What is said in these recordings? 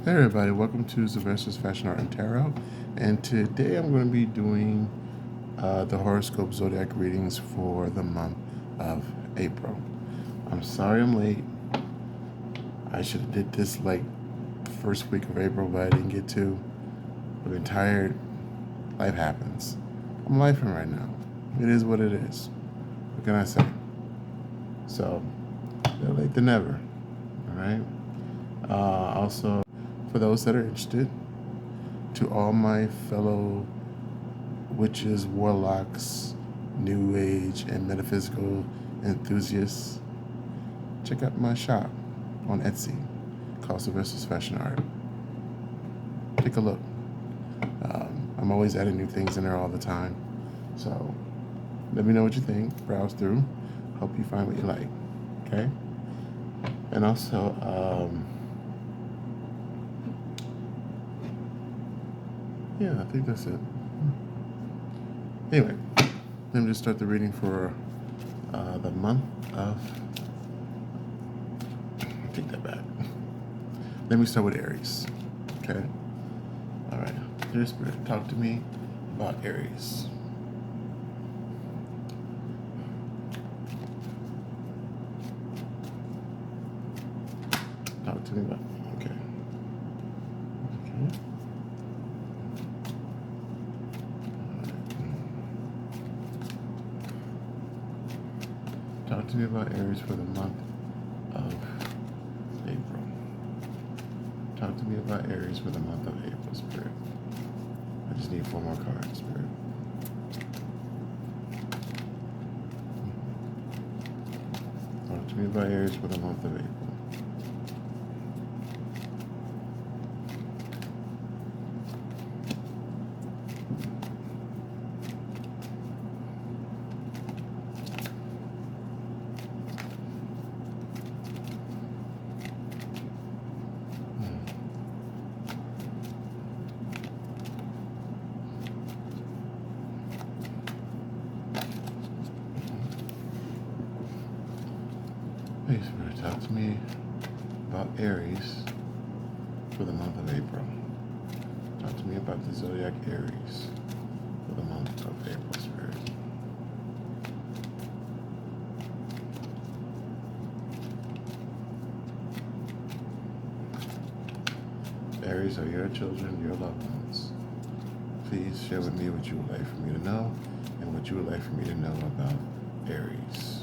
Hey everybody, welcome to Sylvester's Fashion Art and Tarot, and today I'm going to be doing the horoscope zodiac readings for the month of April. I'm sorry I'm late. I should have did this like first week of April, but I didn't get to. I've been tired. Life happens. I'm lifing right now. It is what it is. What can I say? So, better late than never. All right. Also, for those that are interested, to all my fellow witches, warlocks, new age, and metaphysical enthusiasts, check out my shop on Etsy called Sylvester's Fashion Art. Take a look. I'm always adding new things in there all the time. So let me know what you think. Browse through. Hope you find what you like. Okay? And also, yeah, I think that's it. Anyway, let me just start the reading for the month of. Take that back. Let me start with Aries. Okay? All right. Dear Spirit, talk to me about Aries. Talk to me about. Okay. Okay. Talk to me about Aries for the month of April. Talk to me about Aries for the month of April, Spirit. I just need 4 more cards, Spirit. Talk to me about Aries for the month of April. Hey, Spirit, talk to me about Aries for the month of April. Talk to me about the Zodiac Aries for the month of April, Spirit. Aries are your children, your loved ones. Please share with me what you would like for me to know and what you would like for me to know about Aries.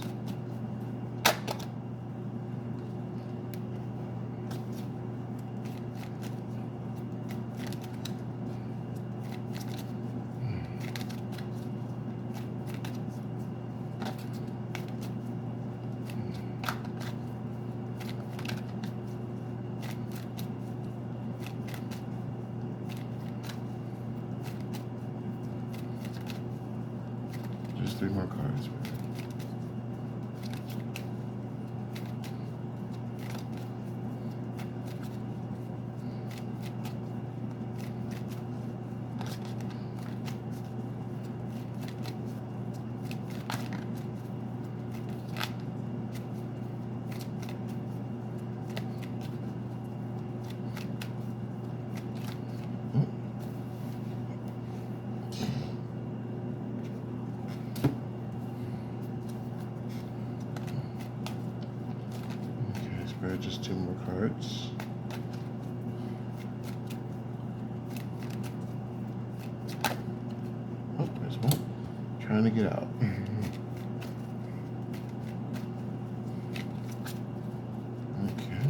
Just 3 more cards. Just 2 more cards. Oh, there's one. Trying to get out. Okay.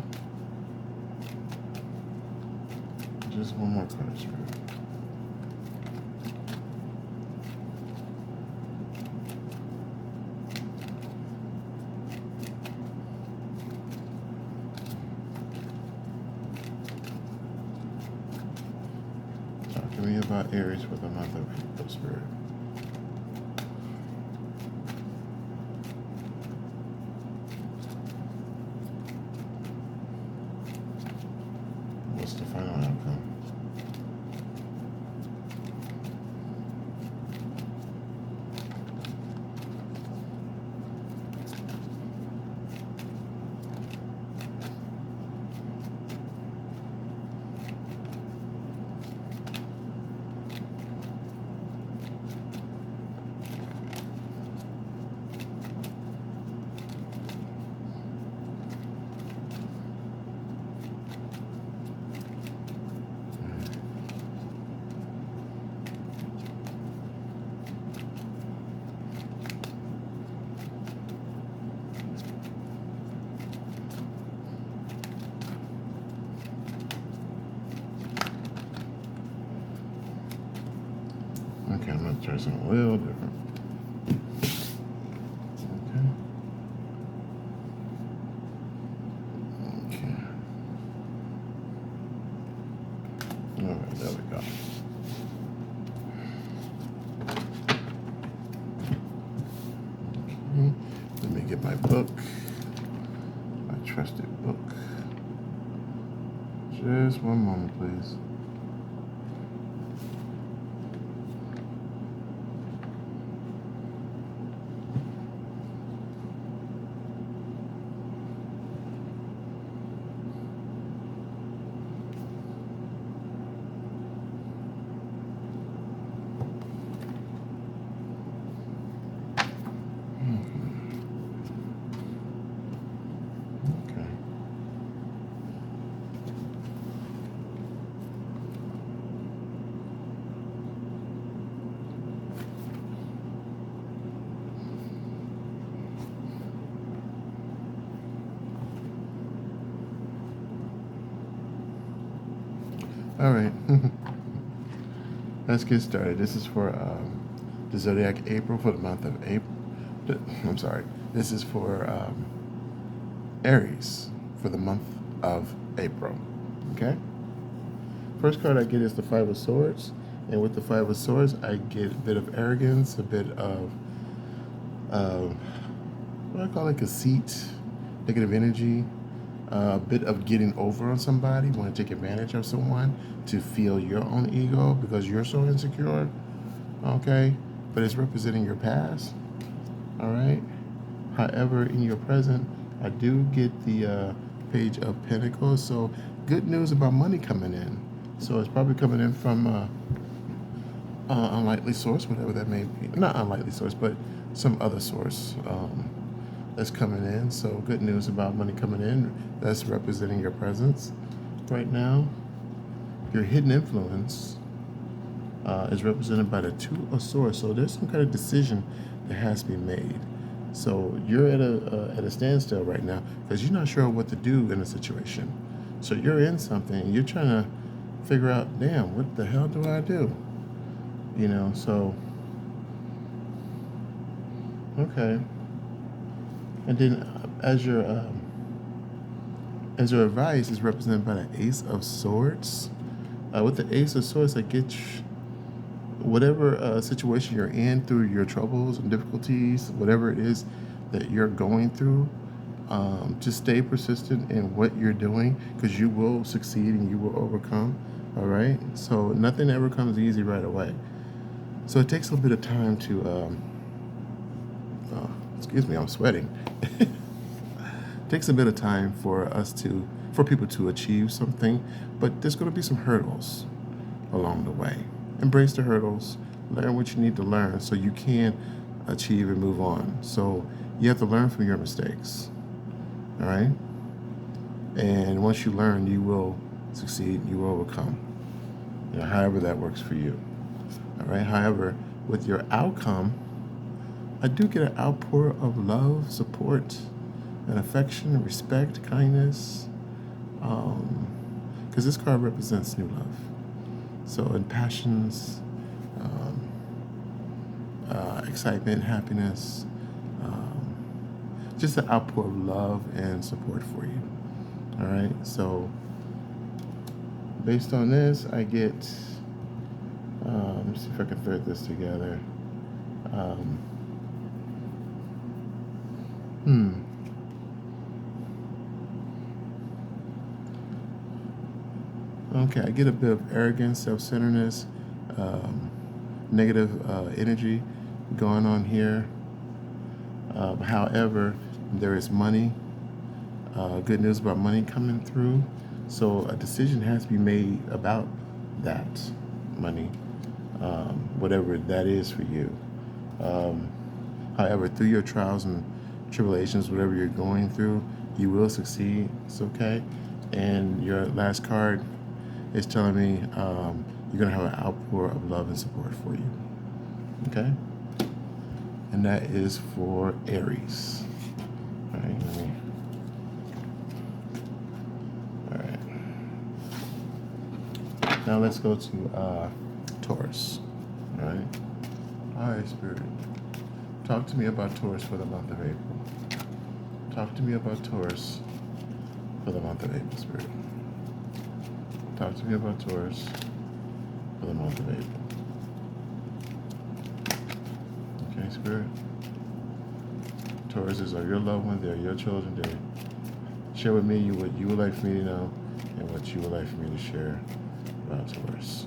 Just 1 more card, Spirit. Talk to me about Aries for the month of April, Spirit. What's the final outcome? try something a little different. Okay. All right, there we go. Okay. Let me get my book, my trusted book. Just one moment, please. All right, let's get started. This is for the Zodiac April for the month of April. I'm sorry. This is for Aries for the month of April. Okay. First card I get is the Five of Swords, and with the Five of Swords, I get a bit of arrogance, a bit of what I call it, conceit, negative energy. A bit of getting over on somebody, want to take advantage of someone to feel your own ego because you're so insecure, okay? But it's representing your past, all right? However, in your present, I do get the Page of Pentacles, so good news about money coming in. So it's probably coming in from unlikely source, whatever that may be. Not unlikely source, but some other source. That's coming in. So good news about money coming in. That's representing your presence right now. Your hidden influence is represented by the Two of Swords. So there's some kind of decision that has to be made. So you're at a standstill right now because you're not sure what to do in a situation. So you're in something and you're trying to figure out, damn, what the hell do I do? You know, so okay. And then as your advice is represented by the Ace of Swords. With the Ace of Swords, I get whatever situation you're in through your troubles and difficulties, whatever it is that you're going through, just stay persistent in what you're doing because you will succeed and you will overcome, all right? So nothing ever comes easy right away. So it takes a bit of time to, excuse me, I'm sweating. Takes a bit of time for people to achieve something, but there's going to be some hurdles along the way. Embrace the hurdles, learn what you need to learn so you can achieve and move on. So you have to learn from your mistakes, all right? And once you learn, you will succeed, you will overcome, you know, however that works for you, all right? However, with your outcome, I do get an outpour of love, support, and affection, respect, kindness, because this card represents new love. So in passions, excitement, happiness, just an outpour of love and support for you. All right, so based on this, I get, let me see if I can thread this together. Okay, I get a bit of arrogance, self-centeredness, negative energy going on here. However, there is money, good news about money coming through. So a decision has to be made about that money, whatever that is for you. However, through your trials and tribulations, whatever you're going through, you will succeed. It's okay. And your last card is telling me you're going to have an outpour of love and support for you. Okay? And that is for Aries. All right, all right. Now let's go to Taurus. All right? All right, Spirit. Talk to me about Taurus for the month of April. Talk to me about Taurus for the month of April, Spirit. Talk to me about Taurus for the month of April. Okay, Spirit. Tauruses are your loved ones. They are your children. They share with me what you would like for me to know and what you would like for me to share about Taurus.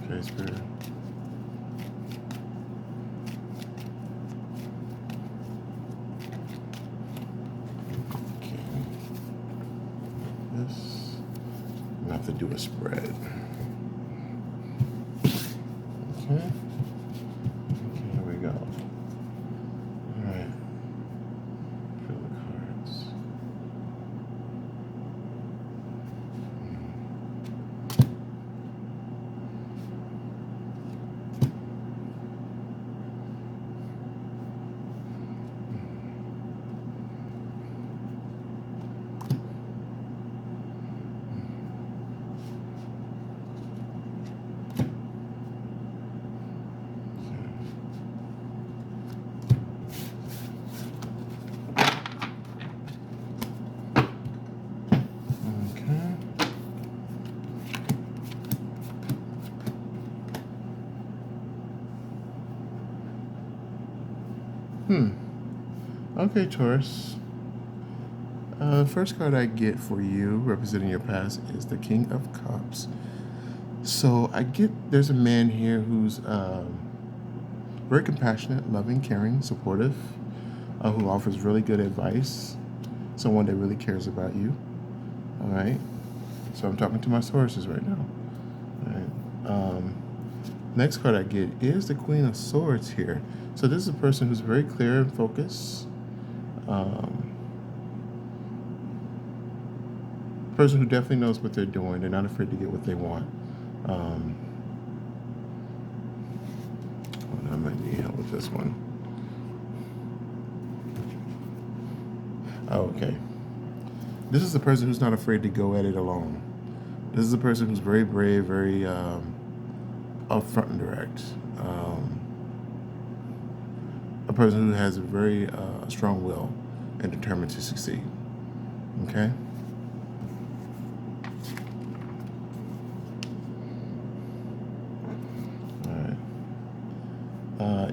Okay, Spirit. Okay. This. I'm gonna have to do a spread. Okay. Okay, here we go. All right. Fill the cards. Okay, Taurus. First card I get for you, representing your past, is the King of Cups. So I get there's a man here who's very compassionate, loving, caring, supportive, who offers really good advice. Someone that really cares about you. All right. So I'm talking to my sources right now. All right. Next card I get is the Queen of Swords here. So this is a person who's very clear and focused. Person who definitely knows what they're doing. They're not afraid to get what they want. I might need help with this one. Oh, okay. This is a person who's not afraid to go at it alone. This is a person who's very brave, very upfront and direct. A person who has a very strong will and determined to succeed. Okay?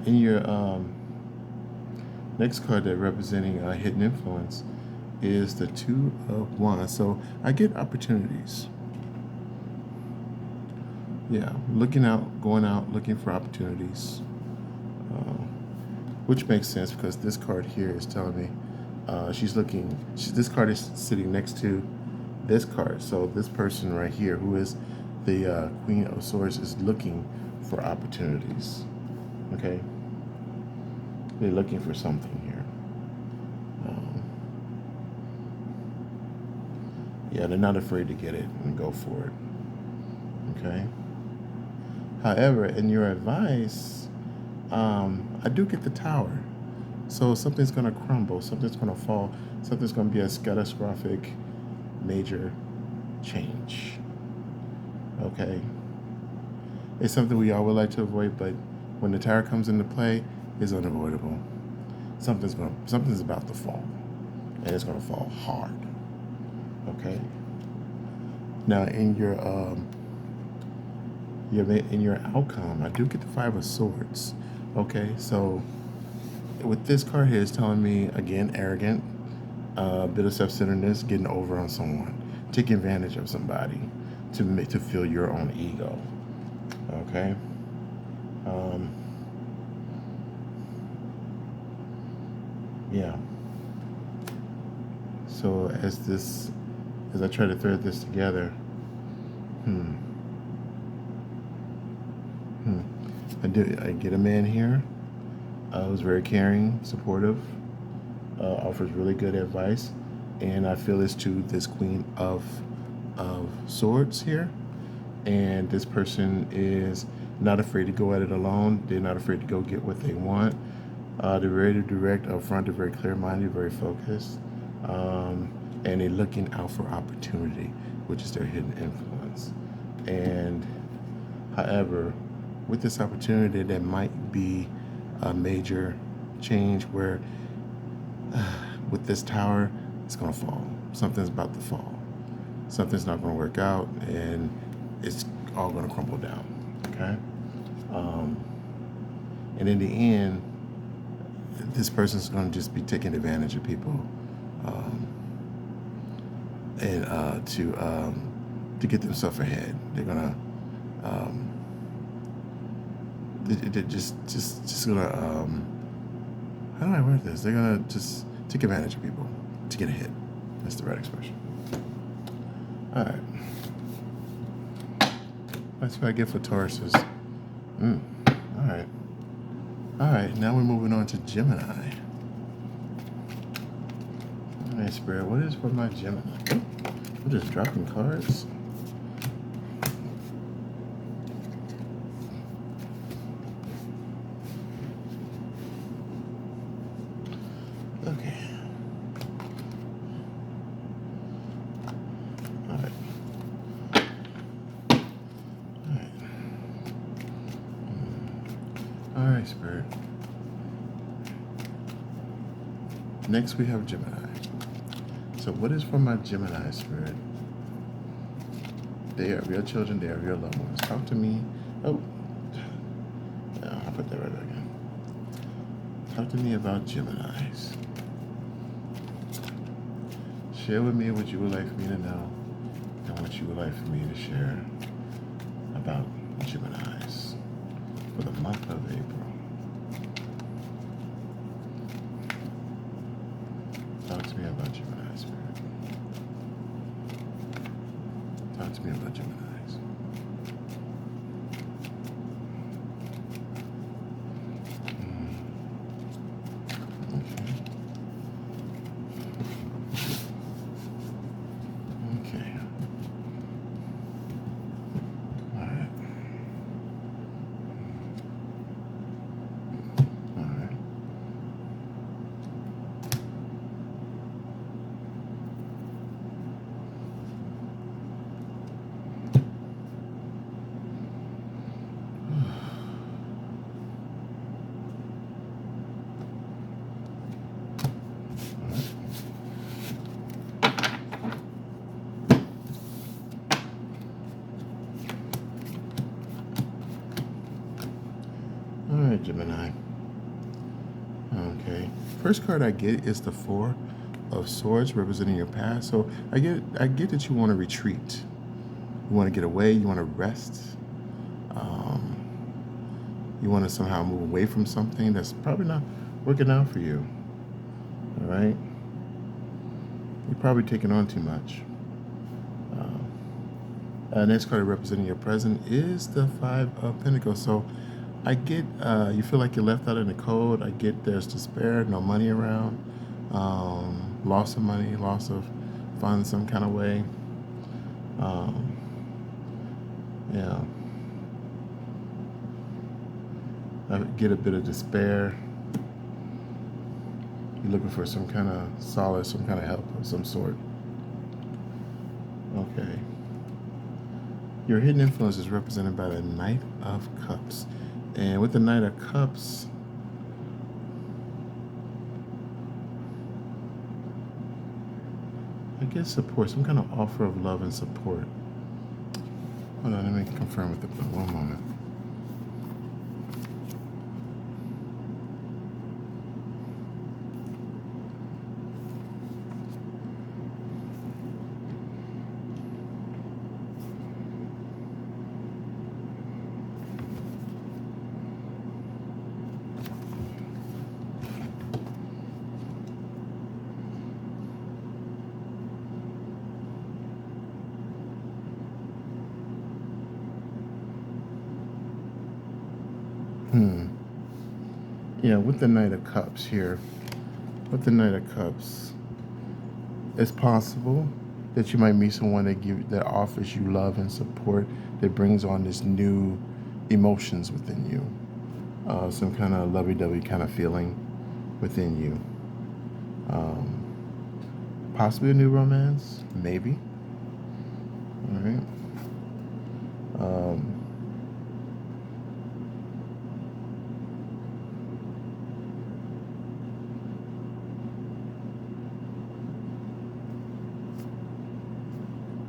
In your next card that representing hidden influence is the Two of Wands. So I get opportunities. Yeah, looking out, going out, looking for opportunities. Which makes sense because this card here is telling me she's looking. This card is sitting next to this card. So this person right here, who is the Queen of Swords, is looking for opportunities. Okay? They're looking for something here. Yeah, they're not afraid to get it and go for it. Okay? However, in your advice, I do get the Tower. So something's going to crumble, something's going to fall, something's going to be a catastrophic major change. Okay? It's something we all would like to avoid, but when the Tower comes into play, it's unavoidable. Something's about to fall, and it's going to fall hard. Okay? Now, in your outcome, I do get the Five of Swords. Okay, so with this card here, it's telling me again, arrogant, a bit of self-centeredness, getting over on someone, taking advantage of somebody to fill your own ego. Okay. Yeah. So as I try to thread this together, I get a man here who's very caring, supportive, offers really good advice, and I feel it's to this Queen of Swords here, and this person is not afraid to go at it alone. They're not afraid to go get what they want. They're very direct, upfront. They're very clear-minded, very focused, and they're looking out for opportunity, which is their hidden influence. And however, with this opportunity, there might be a major change where with this tower, it's going to fall. Something's about to fall. Something's not going to work out, and it's all going to crumble down. Okay? And in the end, this person's going to just be taking advantage of people, and to get themselves ahead. They're gonna they're just gonna how do I word this? They're gonna just take advantage of people to get ahead. That's the right expression. All right. That's what I get for Tauruses. All right. All right. Now we're moving on to Gemini. All right, Spirit. What is for my Gemini? I'm just dropping cards. Okay. All right. All right, Spirit. Next, we have Gemini. So what is for my Gemini, Spirit? They are your children. They are your loved ones. Talk to me. Oh, yeah, I'll put that right again. Talk to me about Geminis. Share with me what you would like for me to know and what you would like for me to share about Geminis for the month of April. Talk to me about Gemini, Spirit. Talk to me about Geminis. Okay. All right. All right. All right, Gemini. Okay. First card I get is the Four of Swords, representing your past. So I get that you want to retreat. You want to get away. You want to rest. You want to somehow move away from something that's probably not working out for you. All right. You're probably taking on too much. Next card representing your present is the Five of Pentacles. So I get you feel like you're left out in the cold. I get there's despair, no money around, loss of money, loss of funds some kind of way. Yeah. I get a bit of despair. You're looking for some kind of solace, some kind of help of some sort. Okay. Your hidden influence is represented by the Knight of Cups. And with the Knight of Cups, I get support, some kind of offer of love and support. Hold on, let me confirm with the one moment. Yeah, with the Knight of Cups here, with the Knight of Cups, it's possible that you might meet someone that offers you love and support, that brings on this new emotions within you, some kind of lovey-dovey kind of feeling within you. Possibly a new romance, maybe. All right. Um,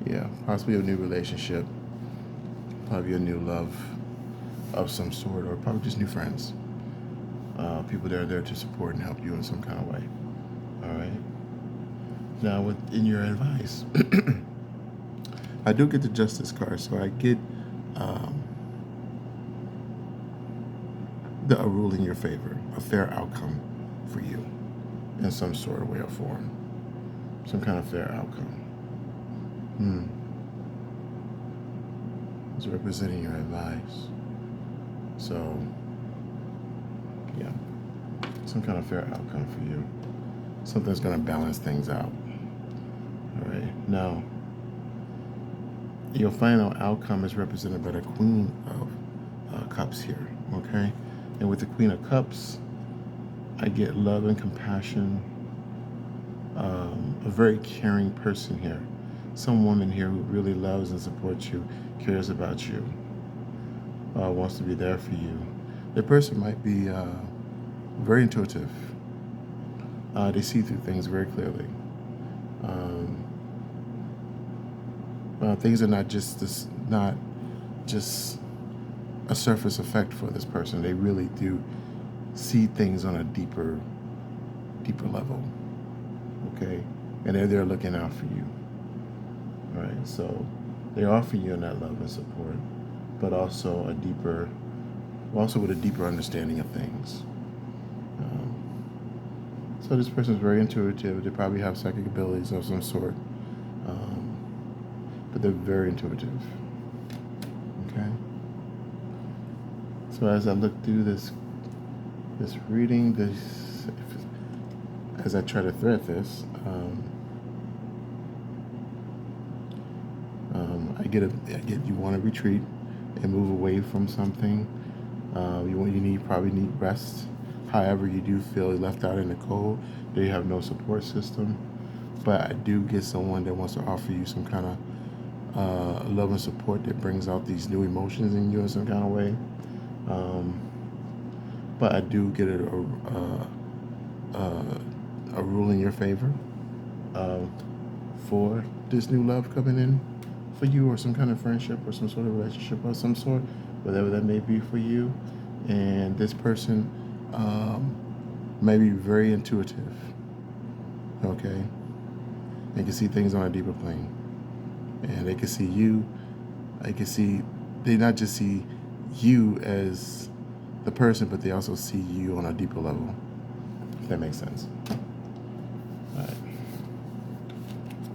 yeah, possibly a new relationship, probably a new love of some sort, or probably just new friends. People that are there to support and help you in some kind of way. All right. Now, in your advice, I do get the Justice card, so I get um, a rule in your favor, a fair outcome for you in some sort of way or form, some kind of fair outcome. It's representing your advice. So, yeah, some kind of fair outcome for you. Something's going to balance things out. All right. Now, your final outcome is represented by the Queen of Cups here. Okay. And with the Queen of Cups, I get love and compassion. A very caring person here. Some woman here who really loves and supports you, cares about you, wants to be there for you. The person might be very intuitive. They see through things very clearly. Things are not just a surface effect for this person. They really do see things on a deeper level. Okay, and they're there looking out for you. All right, so they offer you that love and support, but also with a deeper understanding of things. So this person is very intuitive. They probably have psychic abilities of some sort, but they're very intuitive. Okay. So as I look through this reading, as I try to thread this, I get you want to retreat and move away from something. You probably need rest. However, you do feel left out in the cold. They have no support system. But I do get someone that wants to offer you some kind of love and support that brings out these new emotions in you in some kind of way. But I do get a rule in your favor for this new love coming in for you, or some kind of friendship or some sort of relationship of some sort, whatever that may be for you. And this person may be very intuitive. Okay, they can see things on a deeper plane, and they can see you. They not just see you as the person, but they also see you on a deeper level. If that makes sense.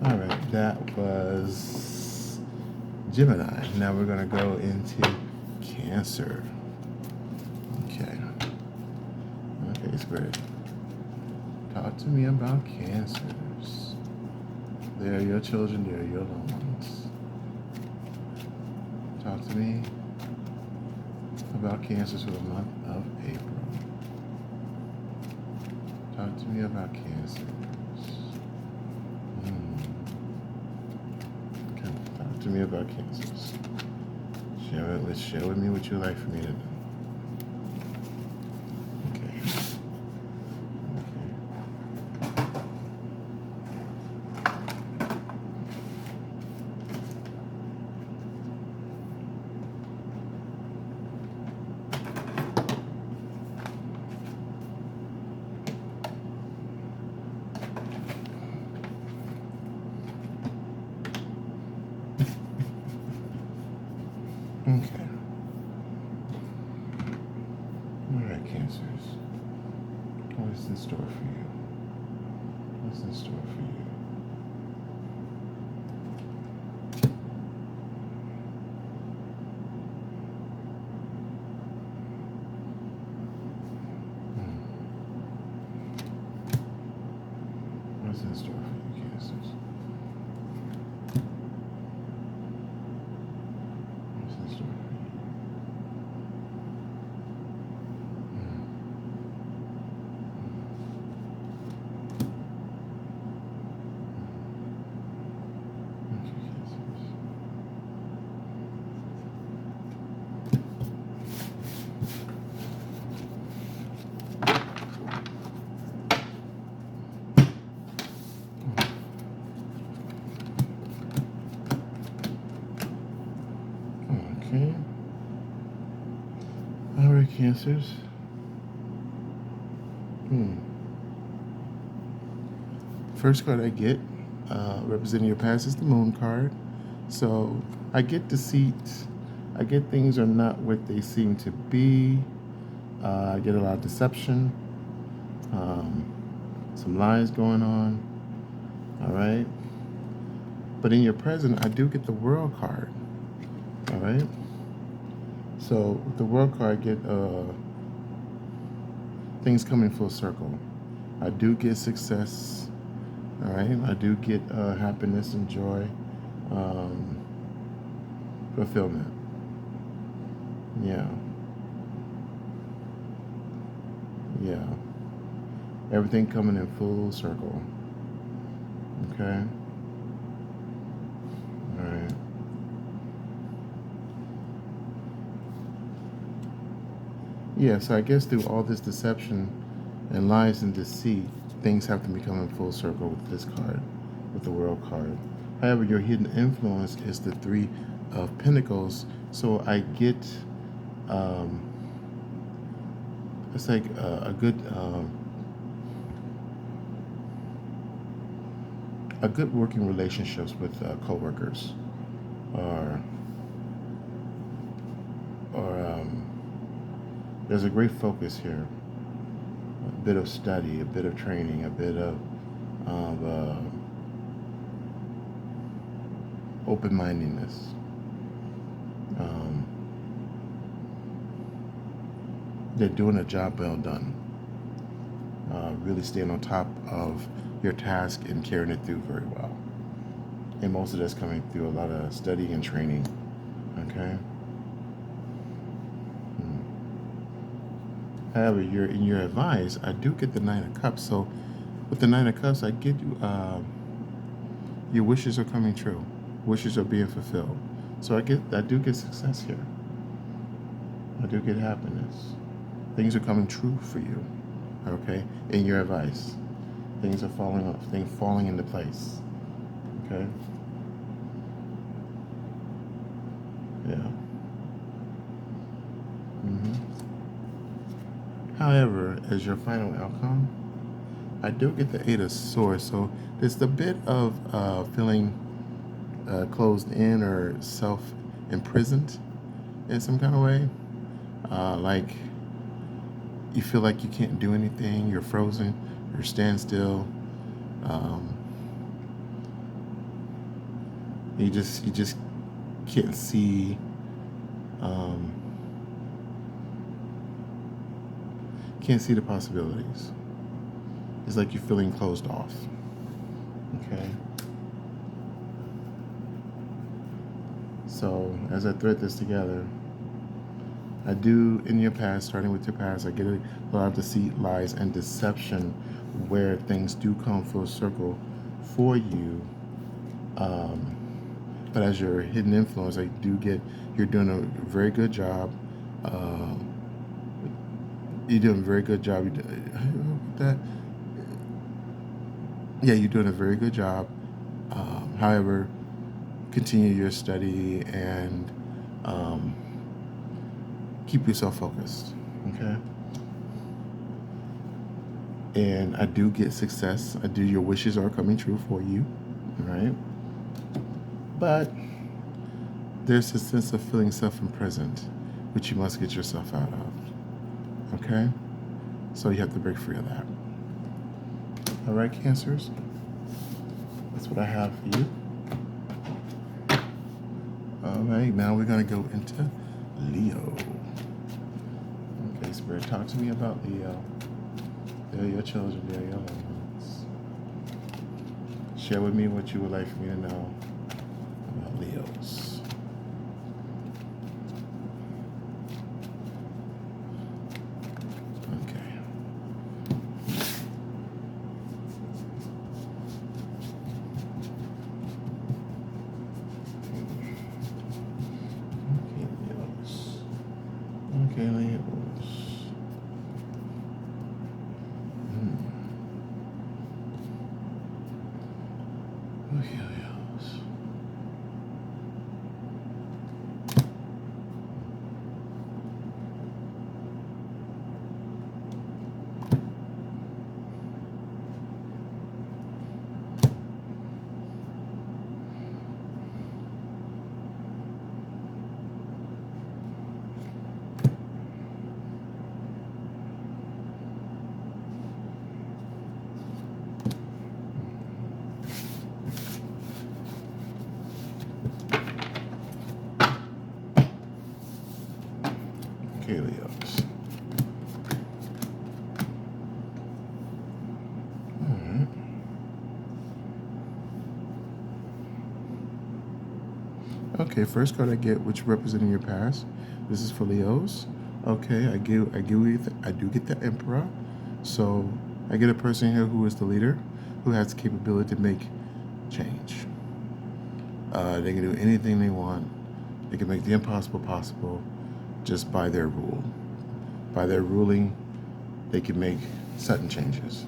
All right, that was Gemini. Now we're going to go into Cancer. Okay, Spirit. Talk to me about Cancers. They're your children, they're your loved ones. Talk to me about Cancers for the month of April. Talk to me about Cancers. Okay. Talk to me about Cancers. Share with me what you'd like for me to do. Okay. All right, Cancers. What's in store for you? What's in store for you? What's in store for you, Cancers? What's in store for you? Okay, Cancers. Cancers. First card I get representing your past is the Moon card. So I get deceit. I get things are not what they seem to be. I get a lot of deception. Some lies going on. All right. But in your present, I do get the World card. All right. So with the World card, I get things coming full circle. I do get success. All right. I do get happiness and joy, fulfillment. Yeah. Yeah. Everything coming in full circle. Okay. All right. Yeah, so I guess through all this deception and lies and deceit, things have to be coming full circle with this card, with the World card. However, your hidden influence is the Three of Pentacles, so I get it's like a good working relationships with coworkers, or there's a great focus here, a bit of study, a bit of training, a bit of open-mindedness. They're doing a job well done. Really staying on top of your task and carrying it through very well. And most of that's coming through a lot of study and training. Okay. However, in your advice, I do get the Nine of Cups. So with the Nine of Cups, I get you, your wishes are coming true. Wishes are being fulfilled. So I do get success here. I do get happiness. Things are coming true for you. Okay? In your advice. Things are falling into place. Okay? Yeah. However, as your final outcome, I do get the Eight of Swords. So there's the bit of feeling closed in or self-imprisoned in some kind of way. Like you feel like you can't do anything, you're frozen, you're standstill. You just can't see the possibilities. It's like you're feeling closed off. Okay. So as I thread this together, I do, in your past, starting with your past, I get a lot of deceit, lies, and deception where things do come full circle for you. But as your hidden influence, I do get, you're doing a very good job. You're doing a very good job. You're doing a very good job. However, continue your study and keep yourself focused, okay? And I do get success. Your wishes are coming true for you, right? But there's a sense of feeling self-imprisoned, which you must get yourself out of, okay? So you have to break free of that. All right, Cancers? That's what I have for you. All right, now we're going to go into Leo. Okay, Spirit, talk to me about Leo. They're your children, they're your loved ones. Share with me what you would like for me to know about Leos. Okay, Leos. Okay, Leos. Okay, first card I get, which representing your past. This is for Leos. Okay, I do get the Emperor. So I get a person here who is the leader, who has the capability to make change. They can do anything they want. They can make the impossible possible just by their rule. By their ruling, they can make sudden changes.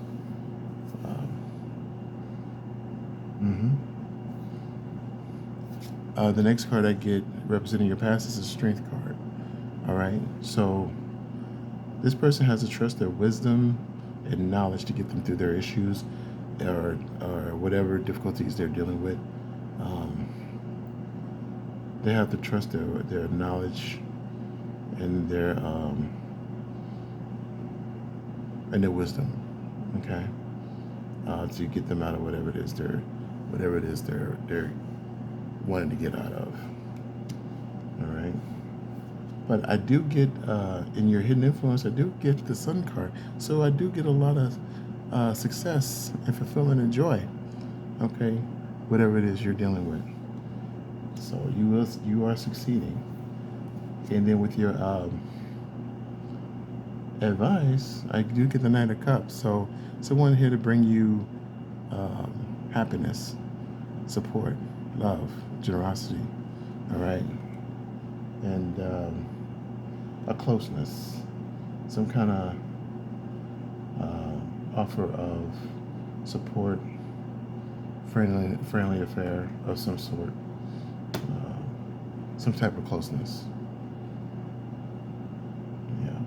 The next card I get representing your past is a strength card. All right, so this person has to trust their wisdom and knowledge to get them through their issues or whatever difficulties they're dealing with. They have to trust their knowledge and their wisdom, okay, to get them out of whatever it is they're wanting to get out of. All right. But I do get, in your hidden influence, I do get the Sun card. So I do get a lot of success and fulfillment and joy, okay, whatever it is you're dealing with. So you are succeeding. And then with your advice, I do get the Knight of Cups. So someone here to bring you happiness, support, love, generosity, all right, and a closeness, some kind of offer of support, friendly affair of some sort, some type of closeness. Yeah.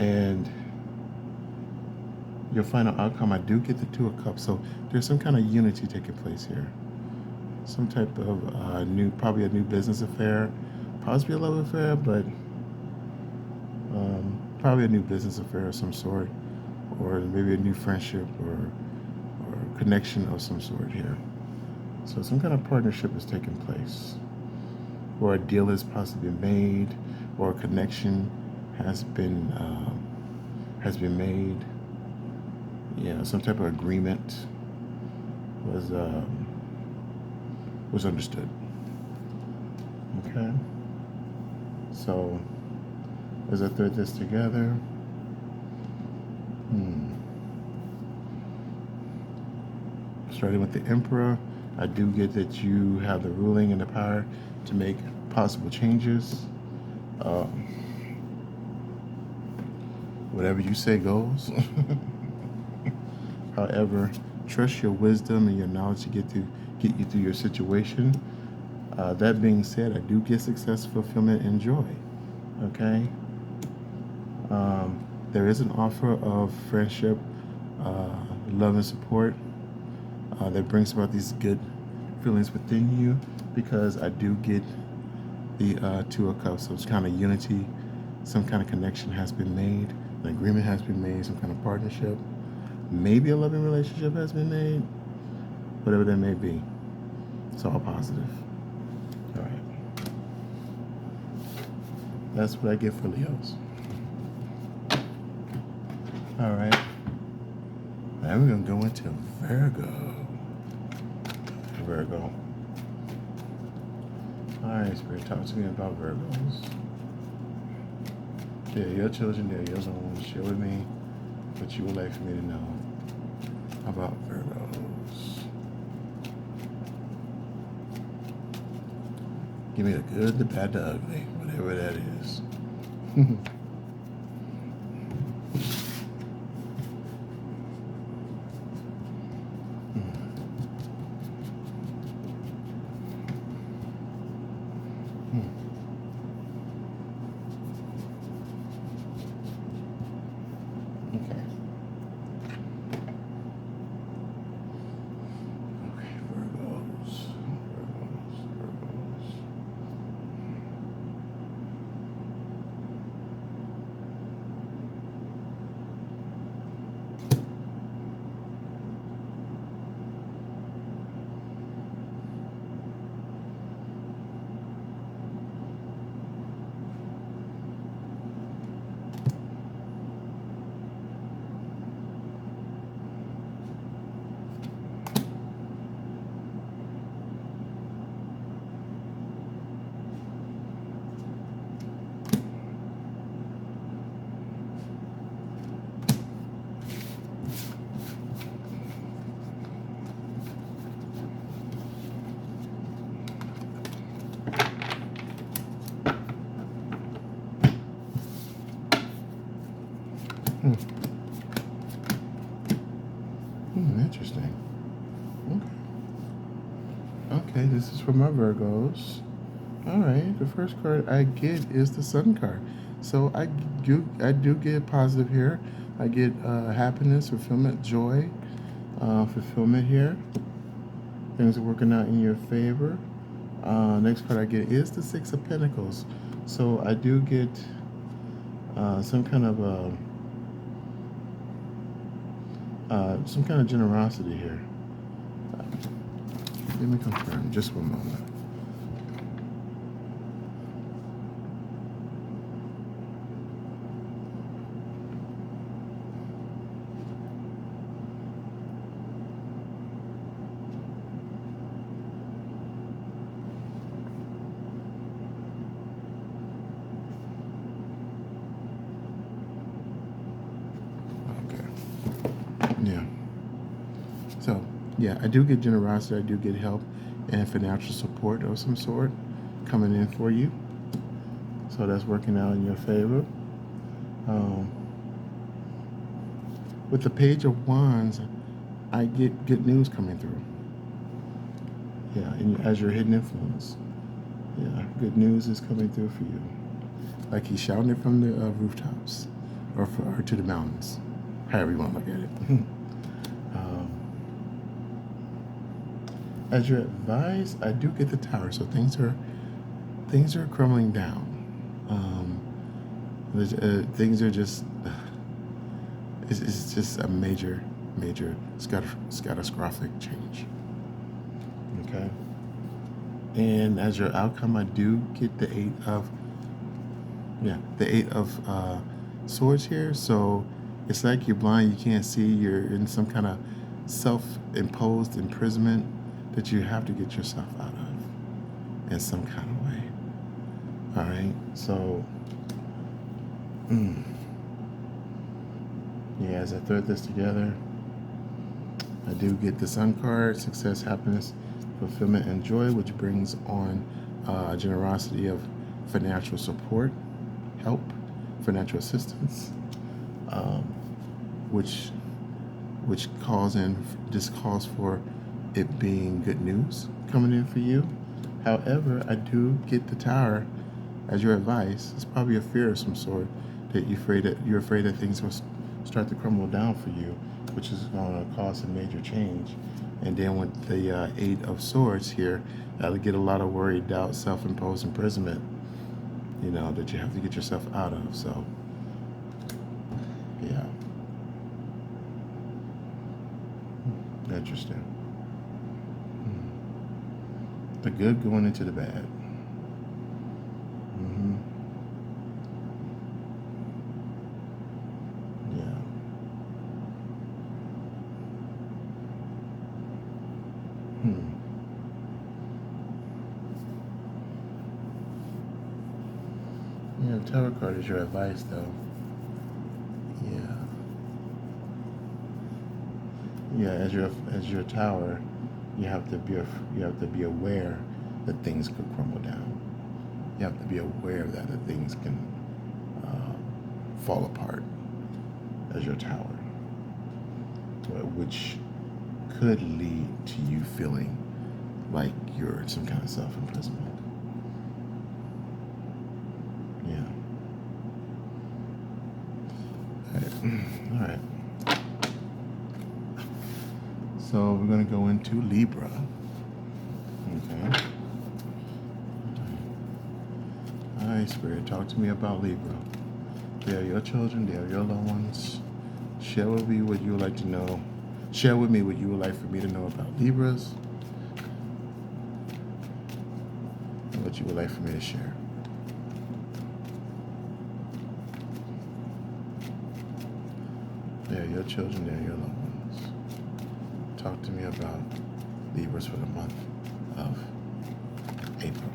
And your final outcome, I do get the Two of Cups. So there's some kind of unity taking place here. Some type of probably a new business affair, possibly a love affair, but probably a new business affair of some sort, or maybe a new friendship or connection of some sort here. So some kind of partnership is taking place, or a deal has possibly been made, or a connection has been made. Yeah, some type of agreement was understood. Okay. So as I thread this together, starting with the Emperor, I do get that you have the ruling and the power to make possible changes. Whatever you say goes. However, trust your wisdom and your knowledge to get you through your situation. That being said, I do get success, fulfillment, and joy. Okay. There is an offer of friendship, love, and support that brings about these good feelings within you, because I do get the Two of Cups. So it's kind of unity, some kind of connection has been made, an agreement has been made, some kind of partnership, maybe a loving relationship has been made, whatever that may be. It's all positive. All right. That's what I get for Leos. All right. Now we're going to go into Virgo. All right, Spirit, talk to me about Virgos. Yeah, your children, they're your own. Share with me what you would like for me to know about Virgos. Give me the good, the bad, the ugly, whatever that is. Interesting. Okay. Okay, this is for my Virgos. All right, the first card I get is the Sun card. So I do get positive here. I get happiness, fulfillment, joy, fulfillment here. Things are working out in your favor. Next card I get is the Six of Pentacles. So I do get some kind of generosity here. Let me confirm just one moment. Yeah. So, yeah, I do get generosity. I do get help and financial support of some sort coming in for you. So that's working out in your favor. With the Page of Wands, I get good news coming through. Yeah, and as your hidden influence. Yeah, good news is coming through for you. Like he's shouting it from the rooftops or to the mountains. However you want to look at it. As your advice, I do get the Tower, so things are crumbling down. Things are just it's just a major catastrophic change. Okay. And as your outcome, I do get the Eight of Swords here. So it's like you're blind, you can't see, you're in some kind of self-imposed imprisonment that you have to get yourself out of in some kind of way. All right, so yeah, as I thread this together, I do get the Sun card, success, happiness, fulfillment, and joy, which brings on generosity of financial support, help, financial assistance, which calls for it being good news coming in for you. However, I do get the Tower as your advice. It's probably a fear of some sort that you're afraid that things will start to crumble down for you, which is going to cause a major change. And then with the Eight of Swords here, that'll get a lot of worry, doubt, self-imposed imprisonment, that you have to get yourself out of. So, yeah. Interesting. The good going into the bad. Yeah. Yeah, Tower card is your advice, though. Yeah. Yeah, as your Tower, you have to be aware that things could crumble down. You have to be aware that things can fall apart as your Tower, which could lead to you feeling like you're in some kind of self-imprisonment. Yeah. All right. So we're going to go into Libra. Okay. All right, Spirit, talk to me about Libra. They are your children. They are your loved ones. Share with me what you would like to know. Share with me what you would like for me to know about Libras. And what you would like for me to share. They are your children. They are your loved ones. Talk to me about Libras for the month of April.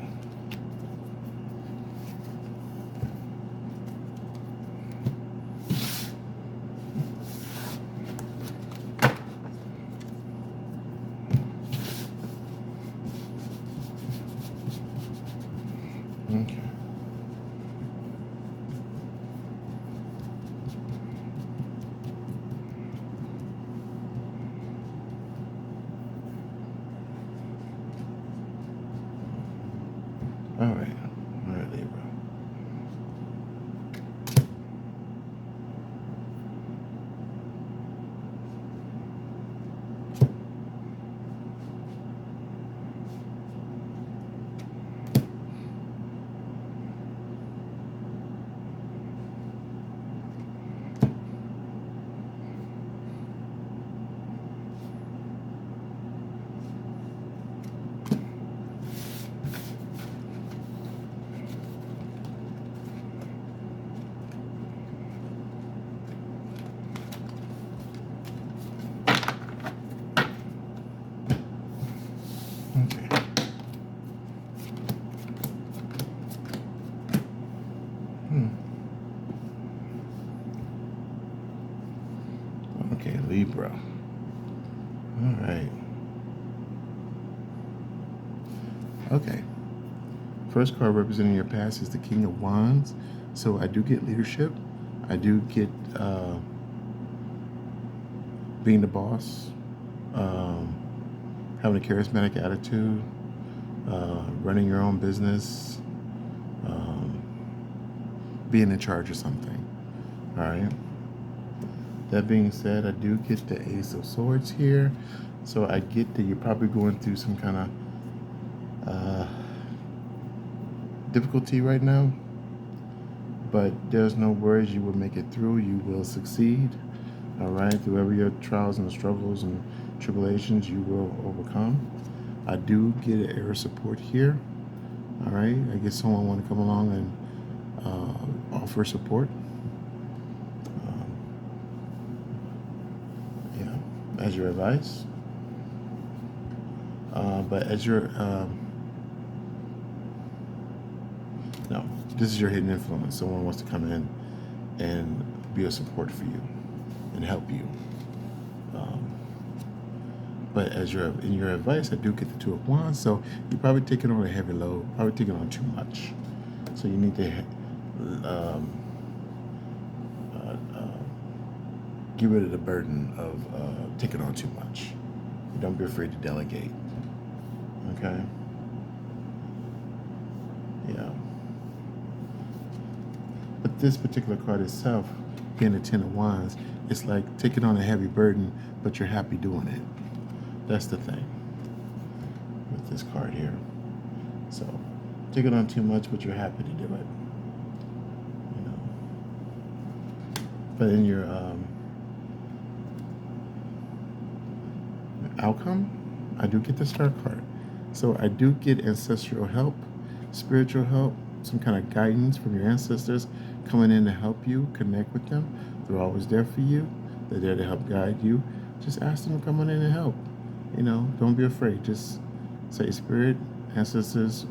Okay. All right. Okay. First card representing your past is the King of Wands. So I do get leadership. I do get being the boss, having a charismatic attitude, running your own business, being in charge of something. All right. That being said, I do get the Ace of Swords here. So I get that you're probably going through some kind of difficulty right now, but there's no worries, you will make it through, you will succeed. All right, through every your trials and struggles and tribulations, you will overcome. I do get air support here. All right, I get someone want to come along and offer support. As your advice. But as your no, this is your hidden influence. Someone wants to come in and be a support for you and help you. But as in your advice, I do get the Two of Wands. So you're probably taking on a heavy load, probably taking on too much. So you need to get rid of the burden of taking on too much. Don't be afraid to delegate. Okay? Yeah. But this particular card itself, being the Ten of Wands, it's like taking on a heavy burden, but you're happy doing it. That's the thing with this card here. So, taking on too much, but you're happy to do it. You know. But in your outcome, I do get the Star card. So I do get ancestral help, spiritual help, some kind of guidance from your ancestors coming in to help you, connect with them. They're always there for you. They're there to help guide you. Just ask them to come on in and help. You know, don't be afraid. Just say, Spirit, ancestors,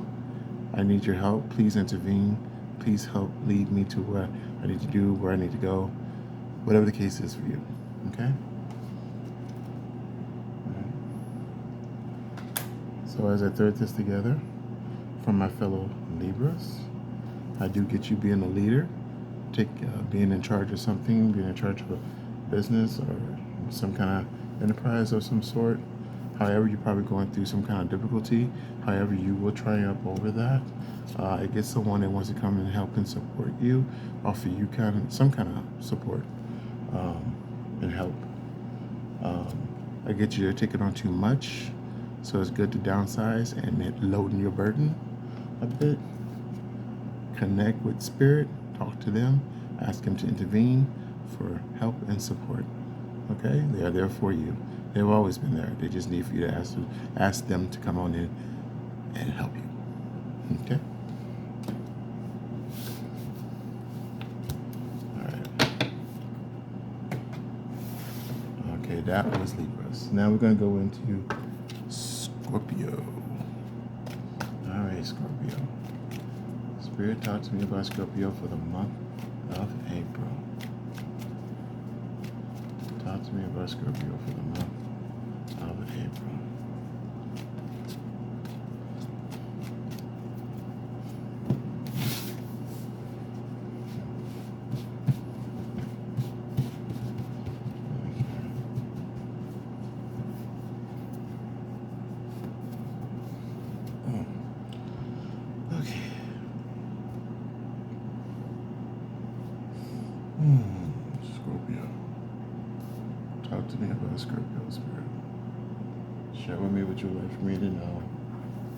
I need your help. Please intervene. Please help lead me to what I need to do, where I need to go, whatever the case is for you. Okay? So as I thread this together from my fellow Libras, I do get you being a leader, being in charge of something, being in charge of a business or some kind of enterprise of some sort. However, you're probably going through some kind of difficulty. However, you will triumph over that. I get someone that wants to come and help and support you, offer you some kind of support and help. I get you to take it on too much. So it's good to downsize and loaden your burden a bit. Connect with Spirit, talk to them, ask them to intervene for help and support. Okay? They are there for you. They've always been there. They just need for you to ask them to come on in and help you. Okay? All right. Okay, that was Libras. Now we're going to go into Scorpio. All right, Scorpio. Spirit, talk to me about Scorpio for the month of April. Talk to me about Scorpio for the month of April. Scorpio. Talk to me about Scorpio, Spirit. Share with me what you would like for me to know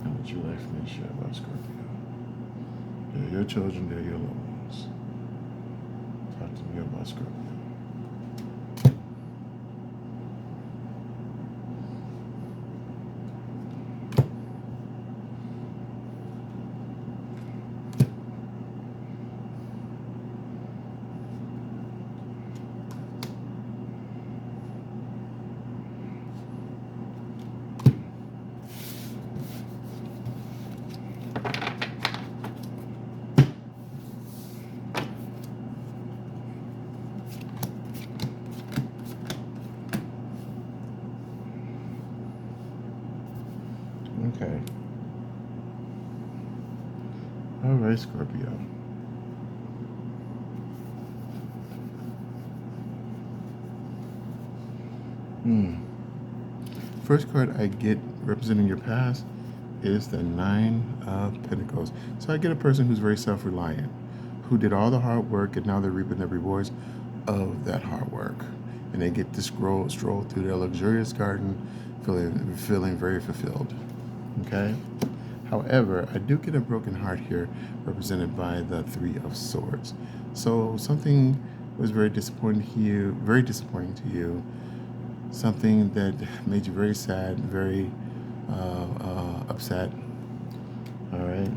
and what you would like for me to share about Scorpio. They're your children, they're your loved ones. Talk to me about Scorpio. Okay. All right, Scorpio. First card I get representing your past is the Nine of Pentacles. So I get a person who's very self-reliant, who did all the hard work, and now they're reaping the rewards of that hard work. And they get to stroll through their luxurious garden, feeling very fulfilled. Okay? However, I do get a broken heart here, represented by the Three of Swords. So something was very disappointing to you, something that made you very sad, very upset. All right.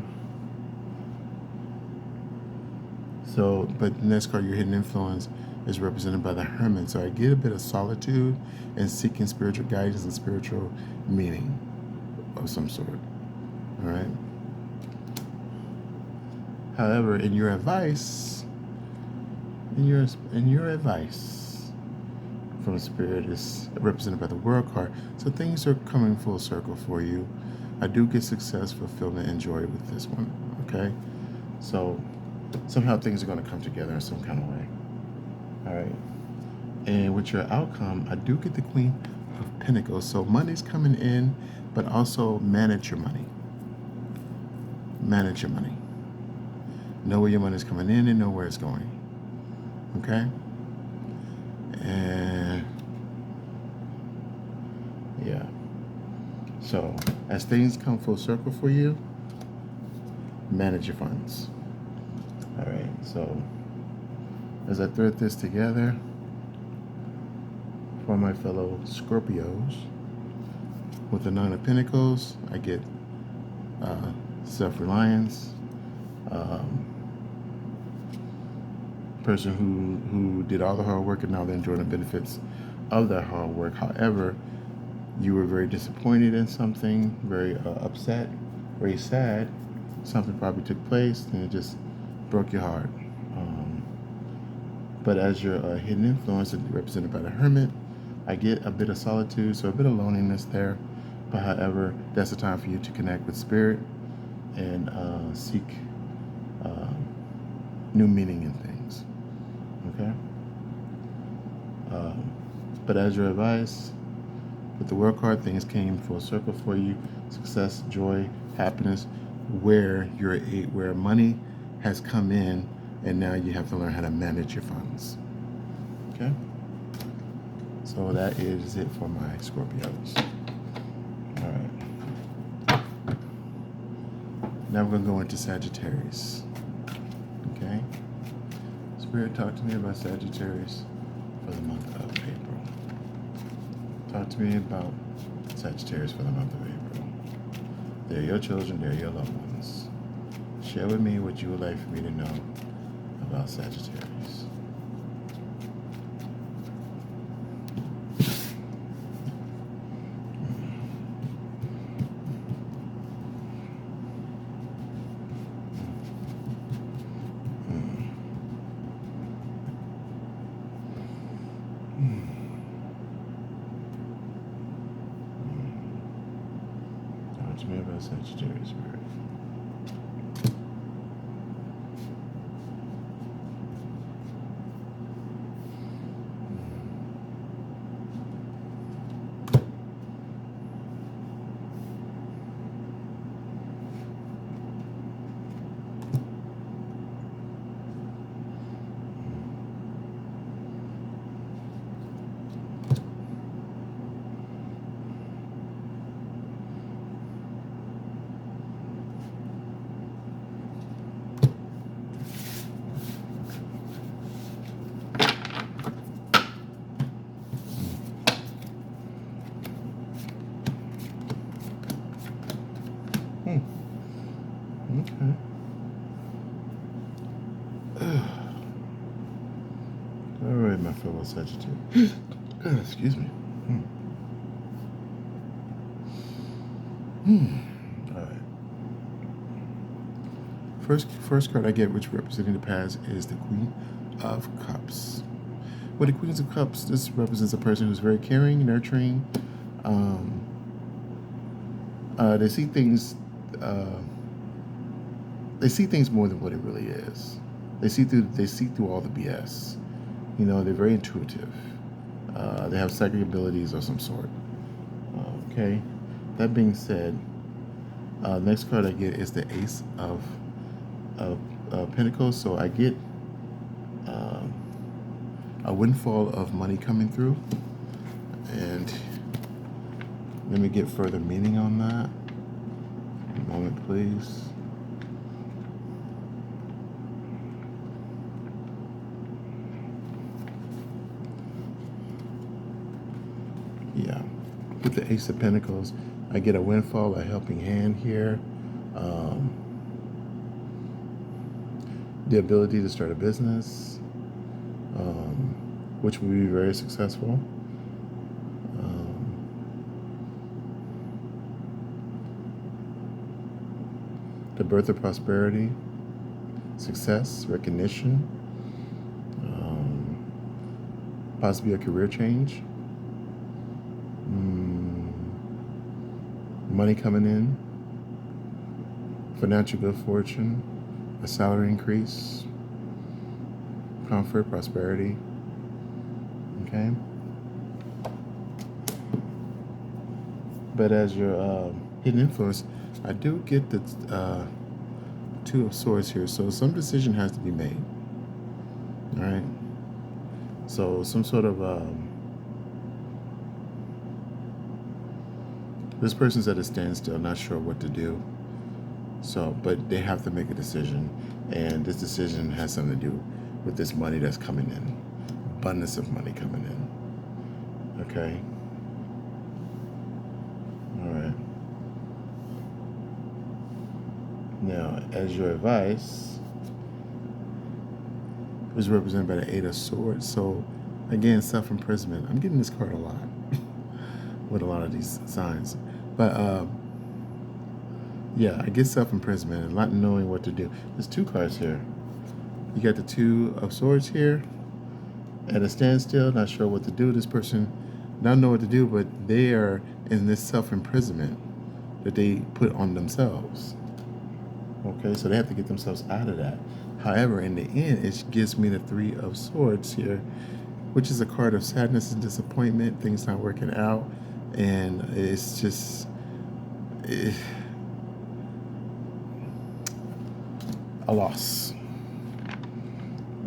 So, but the next card, your hidden influence, is represented by the Hermit. So I get a bit of solitude and seeking spiritual guidance and spiritual meaning of some sort. All right. However, in your advice from Spirit is represented by the World card. So things are coming full circle for you. I do get success, fulfillment, and joy with this one. Okay. So somehow things are going to come together in some kind of way. All right. And with your outcome, I do get the Queen of Pentacles. So money's coming in, but also manage your money. Manage your money. Know where your money's coming in and know where it's going. Okay? And yeah. So as things come full circle for you, manage your funds. All right. So as I thread this together for my fellow Scorpios, with the Nine of Pentacles, I get self-reliance, person who did all the hard work and now they're enjoying the benefits of that hard work. However, you were very disappointed in something, very upset, very sad. Something probably took place and it just broke your heart. But as your hidden influence, represented by the Hermit, I get a bit of solitude, so a bit of loneliness there. But however, that's the time for you to connect with Spirit and seek new meaning in things. Okay? But as your advice, with the World card, things came full circle for you. Success, joy, happiness, where money has come in, and now you have to learn how to manage your funds. Okay? So that is it for my Scorpios. All right. Now we're going to go into Sagittarius. Okay? Spirit, talk to me about Sagittarius for the month of April. Talk to me about Sagittarius for the month of April. They're your children, they're your loved ones. Share with me what you would like for me to know about Sagittarius. Talk to me about Sagittarius, Spirit. Okay. All right, my fellow Sagittarius. Excuse me. All right. First card I get, which representing the past, is the Queen of Cups. With the Queens of Cups, this represents a person who's very caring, nurturing, They see things. Uh, they see things more than what it really is. They see through. They see through all the BS. You know, they're very intuitive. They have psychic abilities of some sort. Okay. That being said, next card I get is the Ace of Pentacles. So I get a windfall of money coming through, and let me get further meaning on that. A moment, please. Yeah, with the Ace of Pentacles, I get a windfall, a helping hand here. The ability to start a business, which will be very successful. The birth of prosperity, success, recognition, possibly a career change, money coming in, financial good fortune, a salary increase, comfort, prosperity. Okay. But as your hidden influence, I do get the Two of Swords here, so some decision has to be made. All right. So some sort of this person's at a standstill, not sure what to do. So, but they have to make a decision, and this decision has something to do with this money that's coming in, abundance of money coming in. Okay. All right. Now, as your advice, is represented by the Eight of Swords. So, again, self-imprisonment. I'm getting this card a lot with a lot of these signs. But, yeah, I get self-imprisonment and not knowing what to do. There's two cards here. You got the Two of Swords here. At a standstill, not sure what to do. This person don't know what to do, but they are in this self-imprisonment that they put on themselves. Okay, so they have to get themselves out of that. However, in the end, it gives me the Three of Swords here, which is a card of sadness and disappointment, things not working out, and it's just a loss.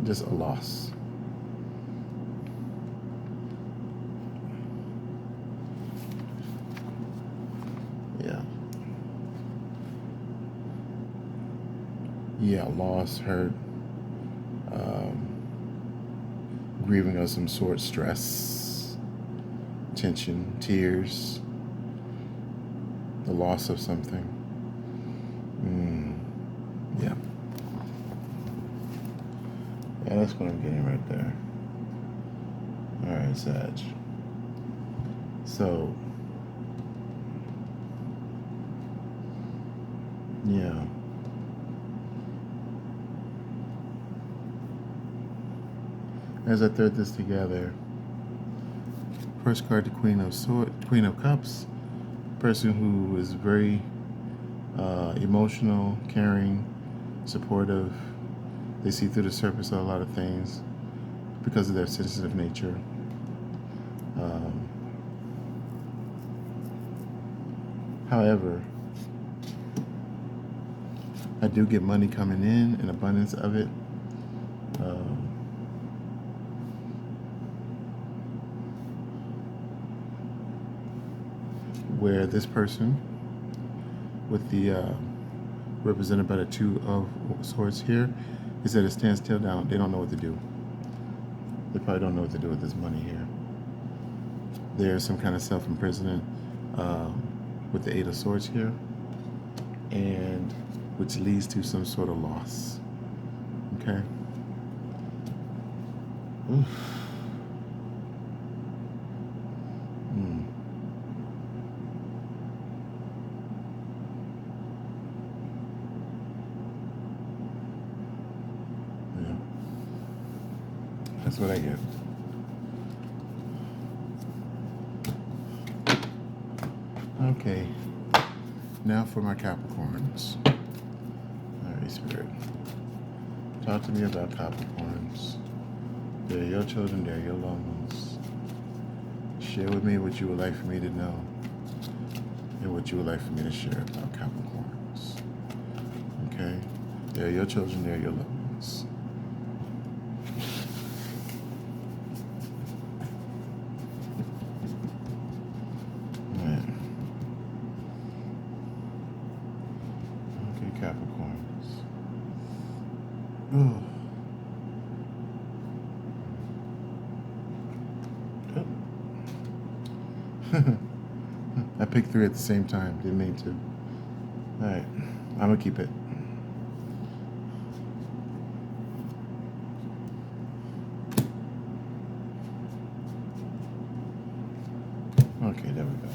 Just a loss. Yeah. Yeah, loss, hurt, grieving of some sort, stress, tension, tears, the loss of something. Yeah. Yeah, that's what I'm getting right there. All right, Sag. So, yeah. As I thread this together, first card, the Queen of Cups, person who is very emotional, caring, supportive. They see through the surface of a lot of things because of their sensitive nature. However, I do get money coming in, an abundance of it. Where this person with the represented by the Two of Swords here is at a standstill down. They don't know what to do. They probably don't know what to do with this money here. There's some kind of self-imprisonment with the Eight of Swords here, and which leads to some sort of loss. Okay. Oof. That's what I get. Okay. Now for my Capricorns. All right, Spirit. Talk to me about Capricorns. They're your children, they're your loved ones. Share with me what you would like for me to know and what you would like for me to share about Capricorns. Okay? They're your children, they're your loved ones. Alright. Okay, Capricorns. Oh. I picked 3 at the same time. Didn't mean to. Alright. I'm going to keep it. Okay, there we go.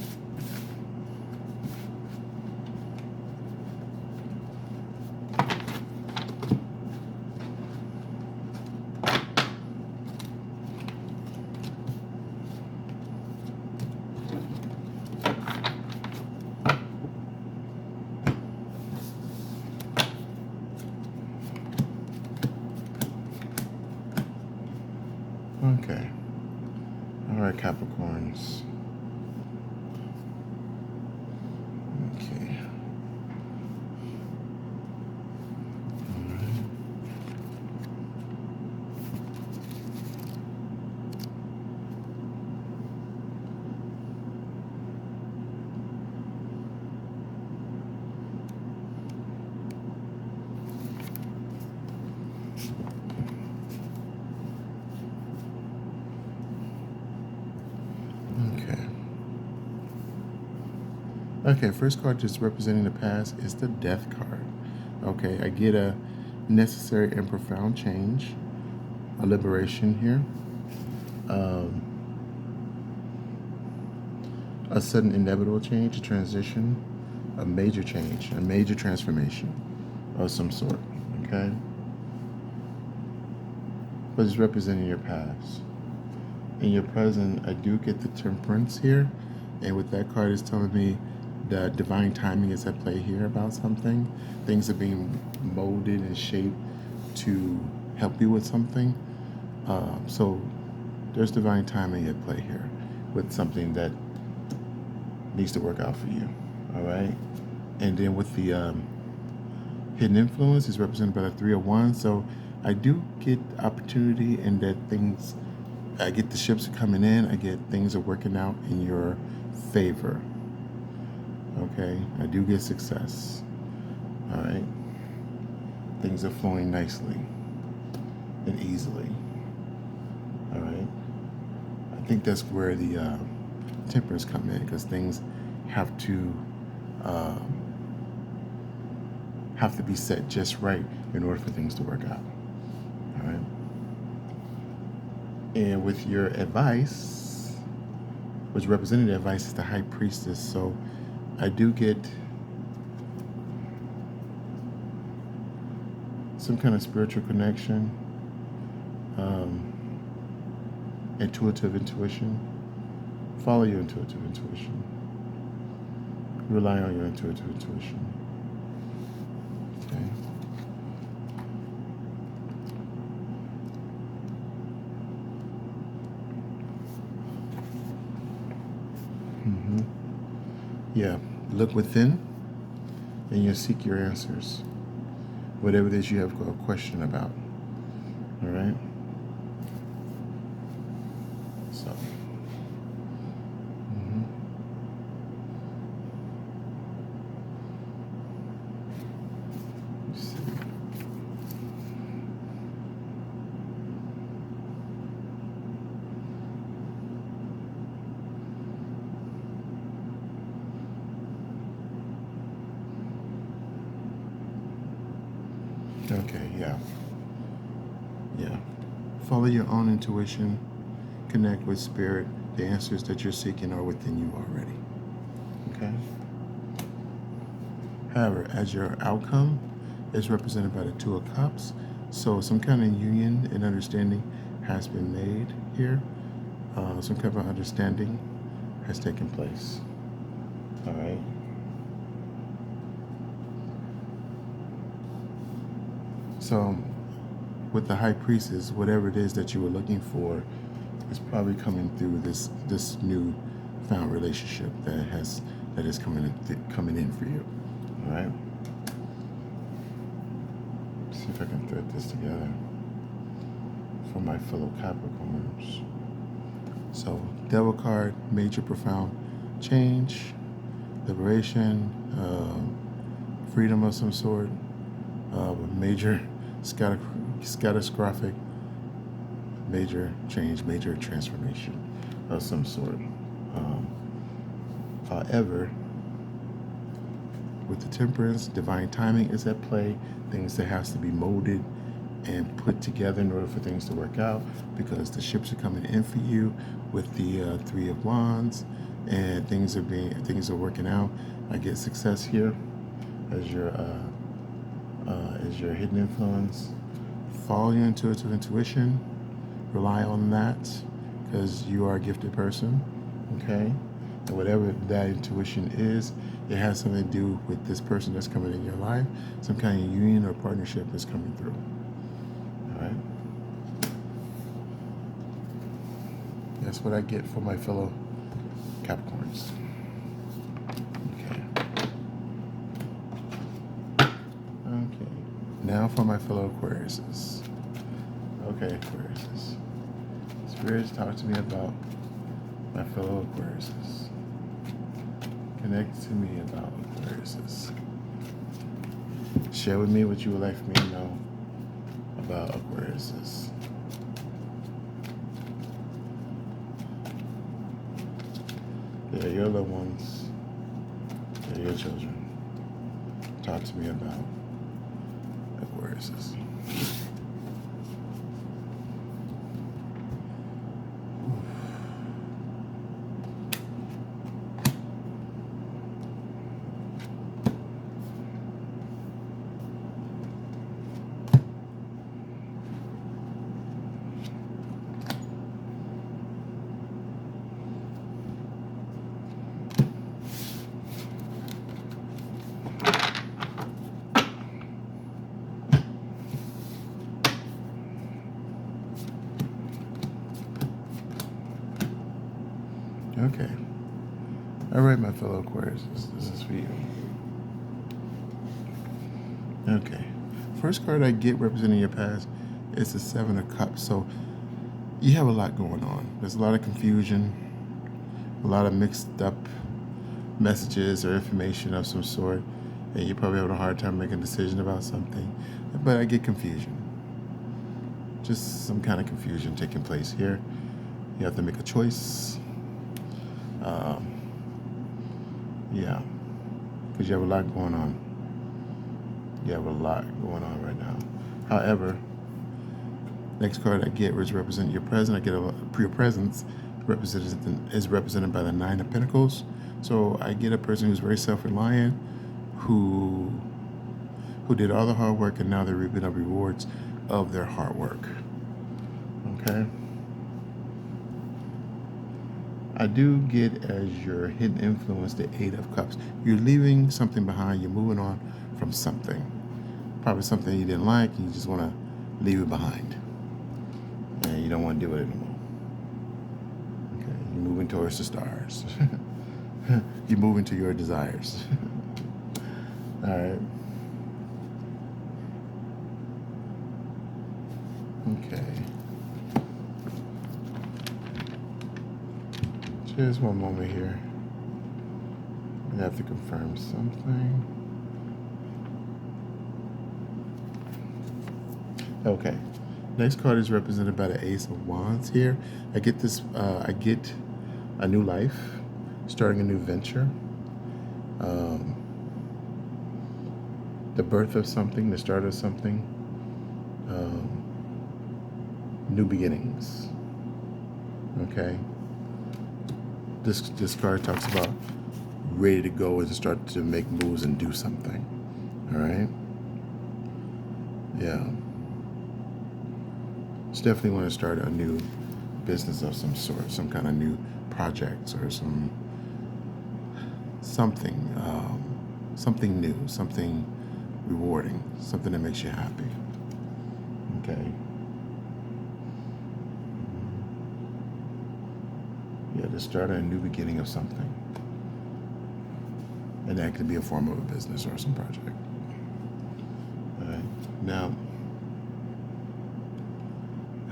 Okay. All right, Capricorns. Okay. All right. Okay. Okay, first card just representing the past is the Death card. Okay, I get a necessary and profound change, a liberation here, a sudden inevitable change, a transition, a major change, a major transformation of some sort, okay? But it's representing your past. In your present, I do get the Temperance here, and with that card, it's telling me the divine timing is at play here about something. Things are being molded and shaped to help you with something. So there's divine timing at play here with something that needs to work out for you. All right. And then with the hidden influence is represented by the 3 of Wands. So I do get opportunity in that things, I get the ships are coming in, I get things are working out in your favor. Okay, I do get success. All right, things are flowing nicely and easily. All right, I think that's where the Temperance come in, because things have to be set just right in order for things to work out. All right, and with your advice, which represented the advice is the High Priestess, so I do get some kind of spiritual connection, intuitive intuition. Follow your intuitive intuition. Rely on your intuitive intuition. Okay. Yeah, look within and you'll seek your answers. Whatever it is you have a question about. All right? So. Let's see. Okay, yeah. Yeah. Follow your own intuition. Connect with spirit. The answers that you're seeking are within you already. Okay? However, as your outcome is represented by the 2 of Cups, so some kind of union and understanding has been made here. Some kind of understanding has taken place. All right? So with the High Priestess, whatever it is that you were looking for is probably coming through this new found relationship that is coming in for you. All right. Let's see if I can thread this together for my fellow Capricorns. So Devil card, major profound change, liberation, freedom of some sort, major catastrophic, major change, major transformation of some sort. However, with the Temperance, divine timing is at play. Things that has to be molded and put together in order for things to work out, because the ships are coming in for you with the Three of Wands, and things are working out. I get success here as your hidden influence. Follow your intuitive intuition. Rely on that, because you are a gifted person. Okay, and whatever that intuition is, it has something to do with this person that's coming in your life. Some kind of union or partnership is coming through. All right. That's what I get for my fellow Capricorns. Okay. Okay. Now for my fellow Aquariuses. Okay, Aquariuses. Spirits, talk to me about my fellow Aquariuses. Connect to me about Aquariuses. Share with me what you would like for me to know about Aquariuses. They're your loved ones. They're your children. Talk to me about Aquariuses. Okay. All right, my fellow Aquarius, this is for you. Okay. First card I get representing your past is the Seven of Cups. So you have a lot going on. There's a lot of confusion, a lot of mixed up messages or information of some sort, and you're probably having a hard time making a decision about something. But I get confusion. Just some kind of confusion taking place here. You have to make a choice. Yeah, because you have a lot going on. You have a lot going on right now. However, next card I get is representing your present. I get your presence is represented by the Nine of Pentacles. So I get a person who's very self-reliant, who did all the hard work, and now they're reaping the rewards of their hard work. Okay. I do get as your hidden influence the Eight of Cups. You're leaving something behind. You're moving on from something. Probably something you didn't like, and you just want to leave it behind. And you don't want to deal with it anymore. Okay, you're moving towards the stars. You're moving to your desires. All right. Okay. Just one moment here. I have to confirm something. Okay. Next card is represented by the Ace of Wands here. I get this. I get a new life, starting a new venture. The birth of something, the start of something. New beginnings. Okay. This card talks about ready to go and start to make moves and do something. All right. Yeah. Just definitely want to start a new business of some sort, some kind of new projects or something new, something rewarding, something that makes you happy. Okay. Yeah, to start a new beginning of something. And that could be a form of a business or some project. All right. Now,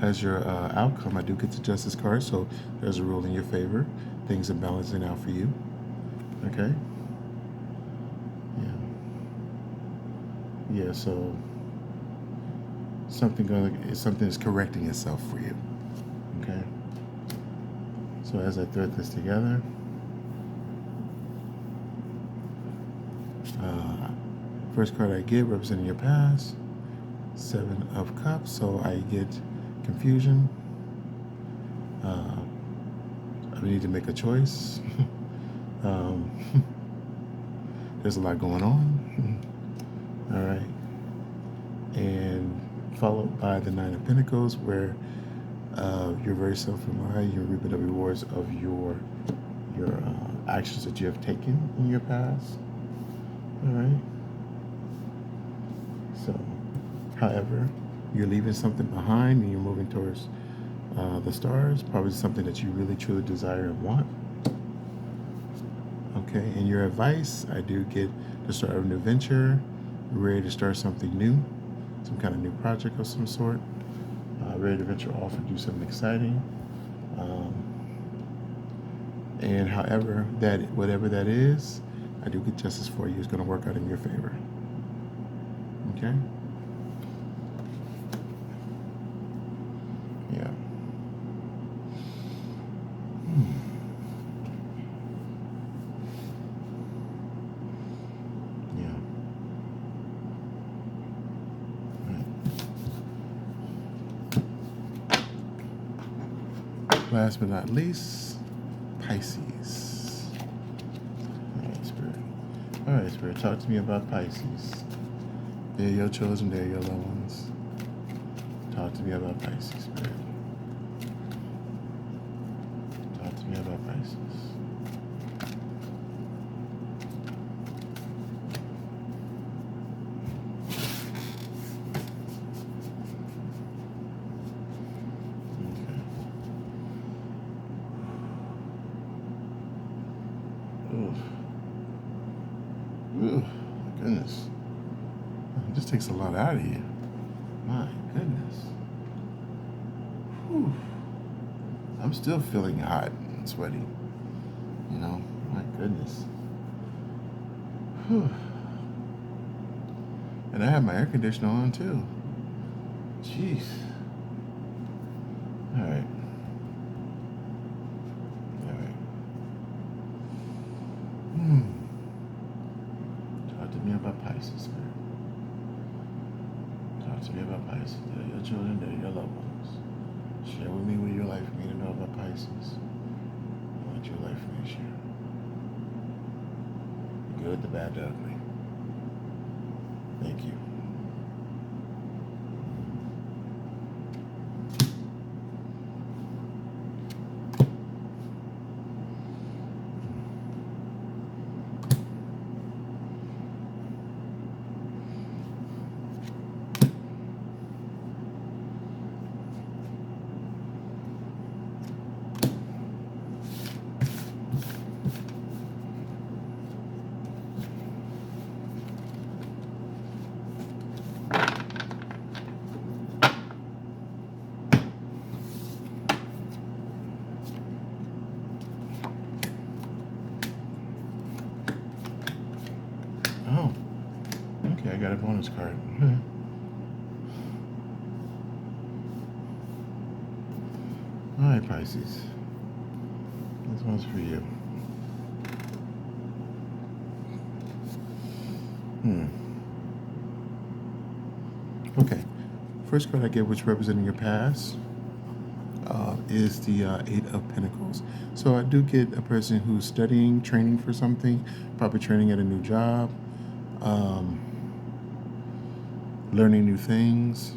as your outcome, I do get the Justice card, so there's a rule in your favor. Things are balancing out for you. Okay? Yeah. Yeah, so something is correcting itself for you. Okay? So as I thread this together, first card I get representing your past, 7 of Cups, so I get confusion. I need to make a choice. There's a lot going on. All right. And followed by the 9 of Pentacles, where you're very self-reliant. You're reaping the rewards of your actions that you have taken in your past. All right. So, however, you're leaving something behind and you're moving towards the stars, probably something that you really truly desire and want. Okay, and your advice, I do get to start a new venture, ready to start something new, some kind of new project of some sort, ready to venture off and do something exciting. And however, whatever that is, I do get justice for you. It's going to work out in your favor. Okay? Yeah. Yeah. Right. Last but not least, Pisces. All right, Spirit, talk to me about Pisces. They're your children, they're your loved ones. Talk to me about Pisces, Spirit. Talk to me about Pisces. Ooh, my goodness. It just takes a lot out of you. My goodness. Whew. I'm still feeling hot and sweaty. You know, my goodness. Whew. And I have my air conditioner on too. Jeez. All right. Talk to me about Pisces, Spirit. Talk to me about Pisces. They're your children, they're your loved ones. Share with me what your life for me to know about Pisces. I want your life for me to share. The good, the bad, the ugly. Thank you. Oh, okay, I got a bonus card. All right, Pisces. This one's for you. Okay. First card I get, which representing your past, is the 8 of Pentacles. So I do get a person who's studying, training for something, probably training at a new job, learning new things.